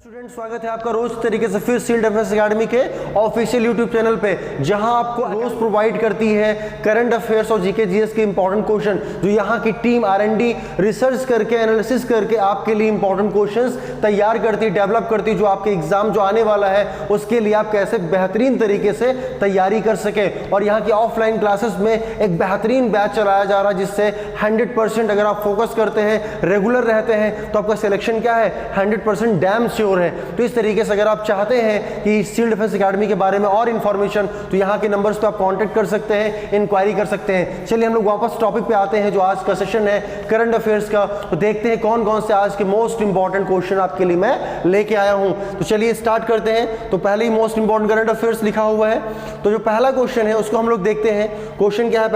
Student, स्वागत है आपका रोज तरीके से फिर सिविल डिफेंस एकेडमी के ऑफिशियल यूट्यूब चैनल पे, जहां आपको रोज प्रोवाइड करती है करंट अफेयर्स और जीके जीएस के इंपॉर्टेंट क्वेश्चन, जो यहां की टीम R&D रिसर्च करके एनालिसिस करके आपके लिए इंपॉर्टेंट क्वेश्चंस तैयार करती है, डेवलप करती है, जो आपके एग्जाम जो आने वाला है उसके लिए आप कैसे बेहतरीन तरीके से तैयारी कर सके। और यहाँ की ऑफलाइन क्लासेस में एक बेहतरीन बैच चलाया जा रहा है, जिससे 100% अगर आप फोकस करते हैं, रेगुलर रहते हैं, तो आपका सिलेक्शन क्या है 100% डैम श्योर है। तो इस तरीके से अगर आप चाहते हैं कि सिविल डिफेंस एकेडमी के बारे में और इन्फॉर्मेशन, तो यहाँ के नंबर्स पे आप कांटेक्ट कर सकते हैं, इंक्वायरी कर सकते हैं। चलिए हम लोग वापस टॉपिक पे आते हैं, जो आज का सेशन है करंट अफेयर्स का। तो देखते हैं कौन कौन से आज के मोस्ट इंपॉर्टेंट क्वेश्चन आपके लिए मैं लेके आया हूं। तो चलिए स्टार्ट करते हैं। तो पहले ही मोस्ट इंपॉर्टेंट करंट अफेयर्स लिखा हुआ है, तो जो पहला क्वेश्चन है उसको हम लोग देखते हैं। क्वेश्चन क्या है?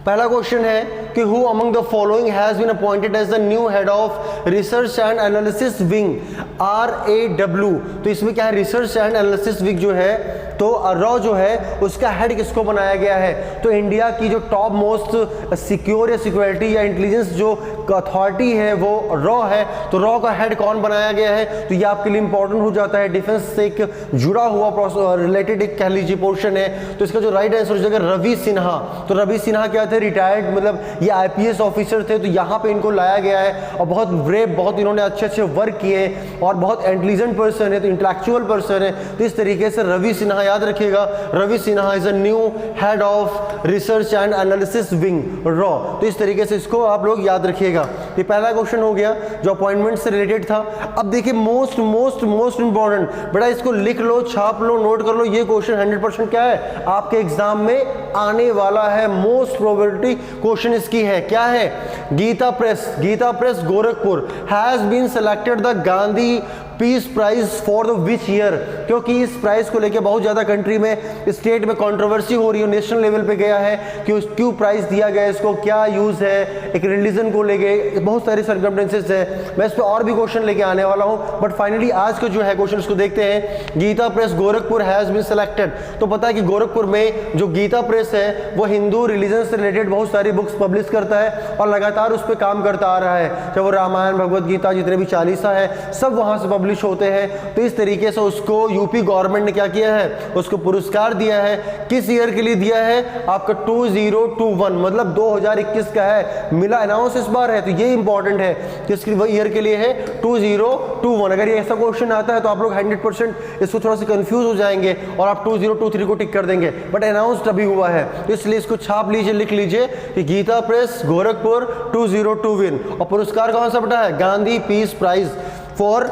पहला क्वेश्चन है कि who among the following has been appointed as the new head of research and analysis wing RAW। तो इसमें क्या है, रिसर्च एंड एनालिसिस विंग जो है, तो रॉ जो है उसका हेड किसको बनाया गया है? तो इंडिया की जो टॉप मोस्ट सिक्योर या सिक्योरिटी या इंटेलिजेंस जो अथॉरिटी है वो रॉ है। तो रॉ का हेड कौन बनाया गया है? तो ये आपके लिए इंपॉर्टेंट हो जाता है, डिफेंस से एक जुड़ा हुआ रिलेटेड एक कह लीजिए पोर्शन है। तो इसका जो राइट आंसर हो जाएगा रवि सिन्हा। तो रवि सिन्हा क्या थे? रिटायर्ड, मतलब ये IPS ऑफिसर थे। तो यहाँ पे इनको लाया गया है और बहुत ब्रेव, बहुत इन्होंने अच्छे अच्छे वर्क किए और बहुत इंटेलिजेंट पर्सन है, तो इंटेलेक्चुअल पर्सन है। तो इस तरीके से रवि सिन्हा याद रखिएगा, Ravi Sinha is a new head of research and analysis wing रॉ। तो इस तरीके से इसको आप लोग याद रखिएगा। ये पहला क्वेश्चन हो गया जो अपॉइंटमेंट से रिलेटेड था। अब देखिए मोस्ट मोस्ट मोस्ट इंपॉर्टेंट, बेटा इसको लिख लो, छाप लो, नोट कर लो। ये क्वेश्चन 100% क्या है आपके एग्जाम में आने वाला है, मोस्ट प्रोबेबिलिटी क्वेश्चन इसकी है। क्या है? Gita press Gorakhpur has been selected the Gandhi peace prize for the which year. क्योंकि इस प्राइज को लेकर बहुत ज्यादा कंट्री में, स्टेट में कंट्रोवर्सी हो रही है, नेशनल लेवल पे गया है कि क्यों प्राइज दिया गया, इसको क्या यूज है, एक रिलीजन को लेके बहुत सारे सर्कमस्टेंसेस है। मैं इस पर और भी क्वेश्चन लेके आने वाला हूं, बट फाइनली आज का जो है क्वेश्चन उसको देखते हैं। Gita press Gorakhpur has been selected. तो पता है कि गोरखपुर में जो गीता प्रेस है वो हिंदू रिलीजन से रिलेटेड बहुत सारी बुक्स पब्लिश करता है और लगातार उस पर काम करता आ रहा है। चाहे वो रामायण, भगवत गीता, जितने भी चालीसा है, सब वहां से होते हैं। तो इस तरीके से उसको यूपी गवर्नमेंट ने क्या किया है, उसको पुरस्कार दिया है। किस ईयर के लिए दिया है? आपका 2021, मतलब 2021 का है, मिला अनाउंस इस बार है। तो ये इंपॉर्टेंट है, किस ईयर के लिए है? 2021। अगर ये ऐसा क्वेश्चन आता है तो आप लोग 100% इसको थोड़ा सा कंफ्यूज हो जाएंगे और आप 2023 को टिक कर देंगे, बट अनाउंस्ड अभी हुआ है। तो इसलिए इसको छाप लीजिए, लिख लीजिए कि गीता प्रेस गोरखपुर 2021। और पुरस्कार कौन सा बेटा है? Gandhi peace prize for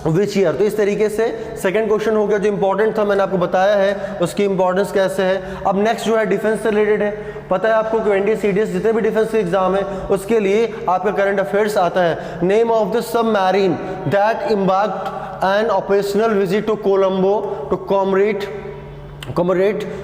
which year. तो इस तरीके से सेकंड क्वेश्चन हो गया जो इंपॉर्टेंट था, मैंने आपको बताया है उसकी इंपॉर्टेंस कैसे है। अब नेक्स्ट जो है डिफेंस से रिलेटेड है। पता है आपको कि NDA CDS जितने भी डिफेंस के एग्जाम है उसके लिए आपका करंट अफेयर्स आता है। Name of the submarine that embarked an operational visit to Colombo to commemorate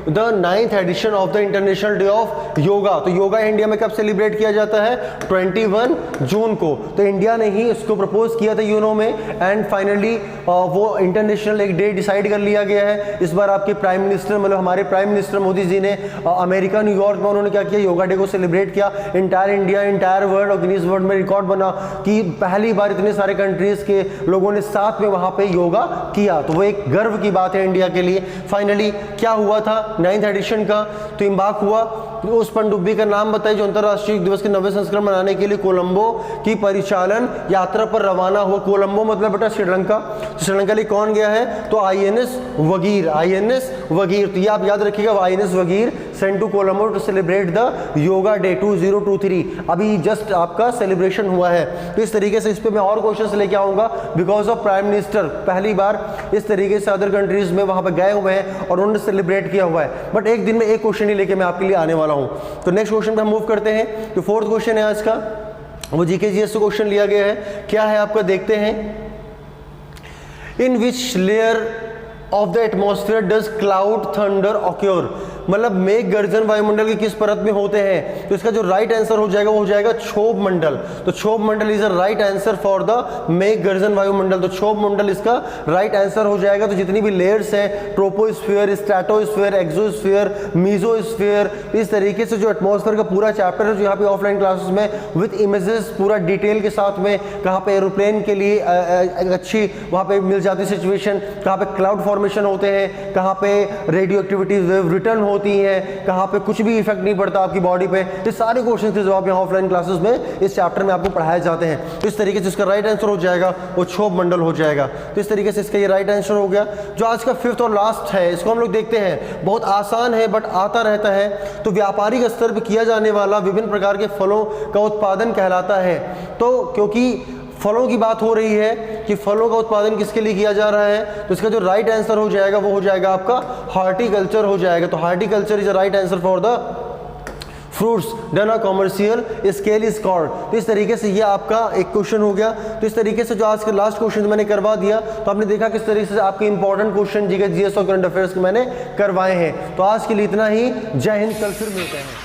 the 9th edition of the international day of yoga. तो योगा इंडिया में कब सेलिब्रेट किया जाता है? 21 जून को। तो इंडिया ने ही इसको प्रपोज किया था यूनो में, एंड फाइनली वो इंटरनेशनल एक डे डिसाइड कर लिया गया है। इस बार आपके प्राइम मिनिस्टर, मतलब हमारे प्राइम मिनिस्टर मोदी जी ने अमेरिका न्यूयॉर्क में उन्होंने क्या किया, योगा डे को सेलिब्रेट किया। इंटायर इंडिया, इंटायर वर्ल्ड और गिनीज वर्ल्ड में रिकॉर्ड बना कि पहली बार इतने सारे कंट्रीज के लोगों ने साथ में वहां पे योगा किया। तो वो एक गर्व की बात है इंडिया के लिए। फाइनली क्या हुआ था 9th एडिशन का? तो इम्बार्क हुआ। उस पनडुब्बी का नाम बताइए जो अंतर्राष्ट्रीय दिवस के 90वें संस्करण मनाने के लिए कोलंबो की परिचालन यात्रा पर रवाना हुआ। कोलंबो मतलब बेटा श्रीलंका। तो श्रीलंका लिए कौन गया है? तो INS वगीर। तो ये आप याद रखिएगा, INS Vagir sent to Colombo to celebrate the yoga day 2023। अभी जस्ट आपका सेलिब्रेशन हुआ है। तो इस तरीके से इस पे मैं और क्वेश्चन लेके आऊंगा, बिकॉज ऑफ प्राइम मिनिस्टर पहली बार इस तरीके से अदर कंट्रीज में वहां पर गए हुए हैं और उन्होंने सेलिब्रेट किया हुआ है। बट एक दिन में एक क्वेश्चन ही लेके मैं आपके लिए आने वाला हूं। तो नेक्स्ट क्वेश्चन पे हम मूव करते हैं। तो फोर्थ क्वेश्चन है आज का, वो जीके जीएस से क्वेश्चन लिया गया है। क्या है आपका? देखते हैं। In which layer of the atmosphere does cloud thunder occur. मतलब मेघ गर्जन वायुमंडल के किस परत में होते हैं? तो इसका जो राइट आंसर हो जाएगा वो हो जाएगा क्षोभ मंडल। तो क्षोभ मंडल is a right answer for the मेघ गर्जन वायुमंडल। तो क्षोभ मंडल इसका राइट आंसर हो जाएगा। तो जितनी भी लेयर्स हैं, ट्रोपोस्फीयर, स्ट्रेटोस्फीयर, एक्सोस्फीयर, मीजोस्फीयर, इस तरीके से जो एटमॉस्फेयर का पूरा चैप्टर है जो यहाँ पे ऑफलाइन क्लासेस में विद इमेजेस पूरा डिटेल के साथ में, कहाँ पे एरोप्लेन के लिए अच्छी वहाँ पे मिल जाती सिचुएशन, कहाँ पे क्लाउड फॉर्मेशन होते हैं, कहाँ पे रेडियो एक्टिविटी वेव रिटर्न होती हैं, कहाँ पे कुछ भी इफेक्ट नहीं पड़ता आपकी बॉडी पे, ये सारे क्वेश्चन के जवाब यहाँ ऑफलाइन क्लासेस में इस चैप्टर में आपको पढ़ाए जाते हैं। तो इस तरीके से इसका राइट आंसर हो जाएगा वो क्षोभ मंडल हो जाएगा। तो इस तरीके से इसका ये राइट आंसर हो गया। जो आज का फिफ्थ और लास्ट है इसको हम लोग देखते हैं, बहुत आसान है बट आता रहता है। तो व्यापारिक स्तर पर किया जाने वाला विभिन्न प्रकार के फलों का उत्पादन कहलाता है। तो क्योंकि फलों की बात हो रही है कि फलों का उत्पादन किसके लिए किया जा रहा है, तो इसका जो राइट आंसर हो जाएगा वो हो जाएगा आपका हॉर्टिकल्चर हो जाएगा। तो horticulture is the right answer for the fruits done a commercial scale is called. तो इस तरीके से ये आपका एक क्वेश्चन हो गया। तो इस तरीके से जो आज का लास्ट क्वेश्चन मैंने करवा दिया, तो आपने देखा किस तरीके से आपके इंपॉर्टेंट क्वेश्चन जीके जीएस और करंट अफेयर्स के मैंने करवाए हैं। तो आज के लिए इतना ही। जय हिंद, कल फिर मिलते हैं।